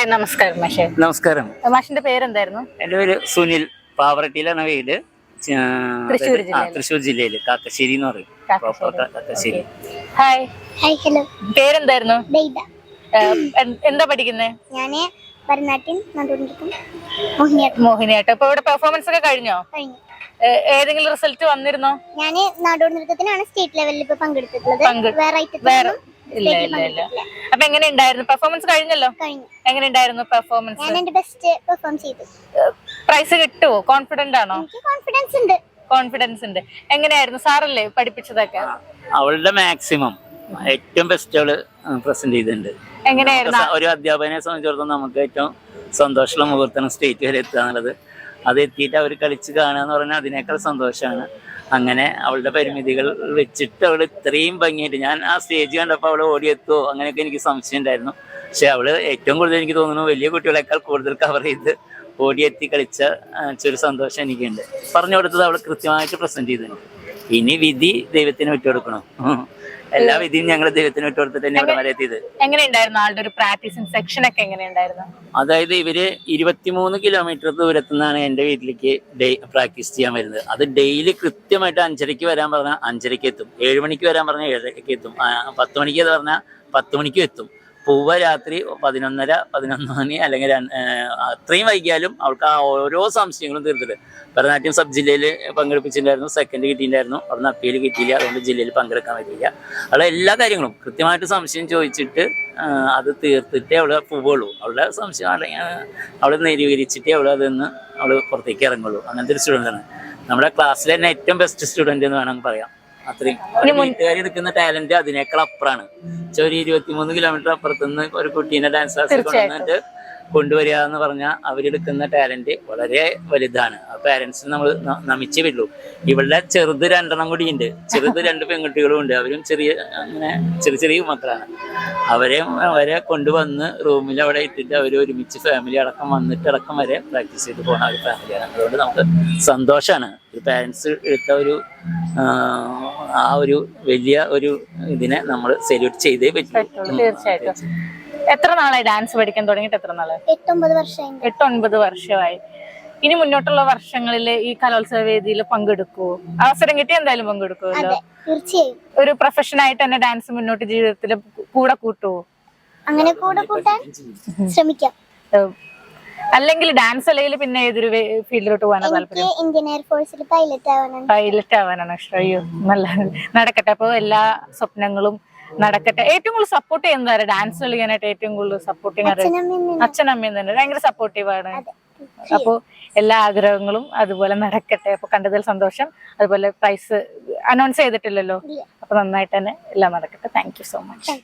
Hi, നമസ്കാരം മാഷേ. നമസ്കാരം. മാഷിന്റെ പേരെന്തായിരുന്നു? എൻ്റെ പേര് സുനിൽ. പാവറട്ടിയിലാണ് വീട്. തൃശ്ശൂർ ജില്ലയിൽ കാക്കശ്ശേരി എന്ന് പറയും. കാക്കശ്ശേരി. ഹായ്. Hi, hello. പേരെന്തായിരുന്നു? ബൈദ. എന്താ പഠിക്കുന്നേ? ഞാന് ഭരതനാട്യം, നടുവണ്ണൂർക്കും മോഹിനിയാട്ടം. അപ്പൊ ഇവിടെ പെർഫോമൻസ് ഒക്കെ കഴിഞ്ഞോ? കഴിഞ്ഞു. ഏതെങ്കിലും റിസൾട്ട് വന്നിരുന്നോ? ഞാന് നാടോടിനൃത്തത്തിനാണ് സ്റ്റേറ്റ് ലെവലിൽ ഇപ്പൊ പങ്കെടുത്തിട്ടുള്ളത്. വേറെ ഇല്ല. അപ്പൊ എങ്ങനെ ഉണ്ടായിരുന്നു പെർഫോമൻസ്? കഴിഞ്ഞല്ലോ. എങ്ങനെ ഉണ്ടായിരുന്നു പെർഫോമൻസ്? ഞാൻ എന്റെ ബെസ്റ്റ് പെർഫോം ചെയ്തു. പ്രൈസ് കിട്ടുവോ? കോൺഫിഡന്റ് ആണോ? എനിക്ക് കോൺഫിഡൻസ് ഉണ്ട്. എങ്ങനെയായിരുന്നു? സാറല്ലേ പഠിപ്പിച്ചതൊക്കെ? അവളുടെ മാക്സിമം ഏറ്റവും ബെസ്റ്റ് അവള് പ്രസന്റ് ചെയ്തിട്ടുണ്ട്. എങ്ങനെയായിരുന്നു? ഒരു അധ്യാപകനെ സംബന്ധിച്ചിടത്തോളം നമുക്ക് ഏറ്റവും സന്തോഷമുള്ള മുഹൂർത്തം സ്റ്റേറ്റ് വരെ എത്തുക എന്നുള്ളത്. അത് എത്തിയിട്ട് അവർ കളിച്ച് കാണുക എന്ന് പറഞ്ഞാൽ അതിനേക്കാൾ സന്തോഷമാണ്. അങ്ങനെ അവളുടെ പരിമിതികൾ വെച്ചിട്ട് അവൾ ഇത്രയും ഭംഗിയായിട്ട്, ഞാൻ ആ സ്റ്റേജ് കണ്ടപ്പോൾ അവൾ ഓടിയെത്തുമോ അങ്ങനെയൊക്കെ എനിക്ക് സംശയം ഉണ്ടായിരുന്നു. പക്ഷെ അവള് ഏറ്റവും കൂടുതൽ എനിക്ക് തോന്നുന്നു വലിയ കുട്ടികളെക്കാൾ കൂടുതൽ കവർ ചെയ്ത് ഓടിയെത്തി കളിച്ച ഒരു സന്തോഷം എനിക്കുണ്ട്. പറഞ്ഞു കൊടുത്തത് അവൾ കൃത്യമായിട്ട് പ്രസന്റ് ചെയ്തിട്ടുണ്ട്. ഇനി വിധി ദൈവത്തിന് വിട്ടുകൊടുക്കണം. എല്ലാ വിധിയും ഞങ്ങൾ ദൈവത്തിന് വിട്ടുകൊടുത്തിട്ട് തന്നെ ഇവിടെ വരെ എത്തിയത്. എങ്ങനെയുണ്ടായിരുന്നു ആളുടെ ഒരു പ്രാക്ടീസിങ് സെക്ഷൻ ഒക്കെ? എങ്ങനെയുണ്ടായിരുന്നു? അതായത് ഇവര് 23 കിലോമീറ്റർ ദൂരത്തു നിന്നാണ് എൻ്റെ വീട്ടിലേക്ക് പ്രാക്ടീസ് ചെയ്യാൻ വരുന്നത്. അത് ഡെയിലി കൃത്യമായിട്ട് 5:30 വരാൻ പറഞ്ഞാൽ 5:30 എത്തും, 7 മണിക്ക് വരാൻ പറഞ്ഞാൽ 7:30 എത്തും, 10 മണിക്ക് എന്ന് പറഞ്ഞാൽ 10 മണിക്കും എത്തും. പൂവ രാത്രി 11:30, 11 മണി അല്ലെങ്കിൽ അത്രയും വൈകിയാലും അവൾക്ക് ആ ഓരോ സംശയങ്ങളും തീർത്തിട്ട്. ഭരതനാട്യം സബ് ജില്ലയിൽ പങ്കെടുപ്പിച്ചിട്ടുണ്ടായിരുന്നു, സെക്കൻഡ് കിട്ടിയിട്ടുണ്ടായിരുന്നു. അവിടുന്ന് അപ്പീൽ കിട്ടിയില്ല, അതുകൊണ്ട് ജില്ലയിൽ പങ്കെടുക്കാൻ പറ്റിയില്ല. അവളെ എല്ലാ കാര്യങ്ങളും കൃത്യമായിട്ട് സംശയം ചോദിച്ചിട്ട് അത് തീർത്തിട്ടേ അവള് പോവുള്ളൂ. അവളുടെ സംശയം അവള് നിരീകരിച്ചിട്ടേ അവള് പുറത്തേക്ക് ഇറങ്ങുള്ളൂ. അങ്ങനത്തെ ഒരു സ്റ്റുഡൻ്റാണ്. നമ്മുടെ ക്ലാസ്സിൽ തന്നെ ഏറ്റവും ബെസ്റ്റ് സ്റ്റുഡൻറ് എന്ന് വേണമെങ്കിൽ പറയാം. അത്രയും വീട്ടുകാർ എടുക്കുന്ന ടാലന്റ് അതിനേക്കാൾ അപ്പുറമാണ്. ഒരു 23 കിലോമീറ്റർ അപ്പുറത്തുനിന്ന് ഒരു കുട്ടീനെ ഡാൻസ് ക്ലാസ് കൊണ്ടുവന്നിട്ട് കൊണ്ടുവരിക എന്ന് പറഞ്ഞാൽ അവരെടുക്കുന്ന ടാലന്റ് വളരെ വലുതാണ്. ആ പാരന്റ്സിന് നമ്മൾ നമിച്ചേ പറ്റുള്ളൂ. ഇവളുടെ ചെറുത് 2 കൂടി ഉണ്ട്. ചെറുത് 2 പെൺകുട്ടികളും ഉണ്ട്. അവരും ചെറിയ മക്കളാണ്. അവരെ കൊണ്ടുവന്ന് റൂമിൽ അവിടെ ഇട്ടിട്ട് അവർ ഒരുമിച്ച് ഫാമിലി അടക്കം വന്നിട്ടടക്കം വരെ പ്രാക്ടീസ് ചെയ്ത് പോകുന്ന ഒരു ഫാമിലിയാണ്. അതുകൊണ്ട് നമുക്ക് സന്തോഷമാണ്. ഒരു പാരന്റ്സ് എടുത്ത ആ ഒരു വലിയ ഒരു ഇതിനെ നമ്മൾ സെല്യൂട്ട് ചെയ്തേ പറ്റുള്ളൂ. തീർച്ചയായിട്ടും. എത്ര നാളായി ഡാൻസ് പഠിക്കാൻ തുടങ്ങിയിട്ട്? എത്ര നാളായി? 8-9 വർഷമായി. ഇനി മുന്നോട്ടുള്ള വർഷങ്ങളിൽ ഈ കലോത്സവ വേദിയിൽ പങ്കെടുക്കുവോ? അവസരം കിട്ടി എന്തായാലും പങ്കെടുക്കുമല്ലോ. തീർച്ചയായും. ഒരു പ്രൊഫഷനായിട്ട് തന്നെ ഡാൻസ് മുന്നോട്ട് ജീവിതത്തിൽ കൂടെ കൂട്ടുവോ? അങ്ങനെ കൂടെ കൂട്ടാൻ ശ്രമിക്കാം. അല്ലെങ്കിൽ ഡാൻസ് അല്ലെങ്കിൽ പിന്നെ ഏതൊരു ഫീൽഡിലോട്ട് പോകാനാ താല്പര്യം? ഇന്ത്യൻ എയർഫോഴ്സിൽ പൈലറ്റ് ആവാനാണ് ഇഷ്ടം. അയ്യോ, നല്ല നടക്കട്ടെ. അപ്പൊ എല്ലാ സ്വപ്നങ്ങളും നടക്കട്ടെ. ഏറ്റവും കൂടുതൽ സപ്പോർട്ട് ചെയ്യുന്നതാണ് ഡാൻസ് കളിക്കാനായിട്ട് ഏറ്റവും കൂടുതൽ സപ്പോർട്ടിങ് അച്ഛനമ്മയും തന്നെ ഭയങ്കര സപ്പോർട്ടീവാണ്. അപ്പൊ എല്ലാ ആഗ്രഹങ്ങളും അതുപോലെ നടക്കട്ടെ. അപ്പൊ കണ്ടതിൽ സന്തോഷം. അതുപോലെ പ്രൈസ് അനൗൺസ് ചെയ്തിട്ടില്ലല്ലോ, അപ്പൊ നന്നായിട്ട് തന്നെ എല്ലാം നടക്കട്ടെ. Thank you so much.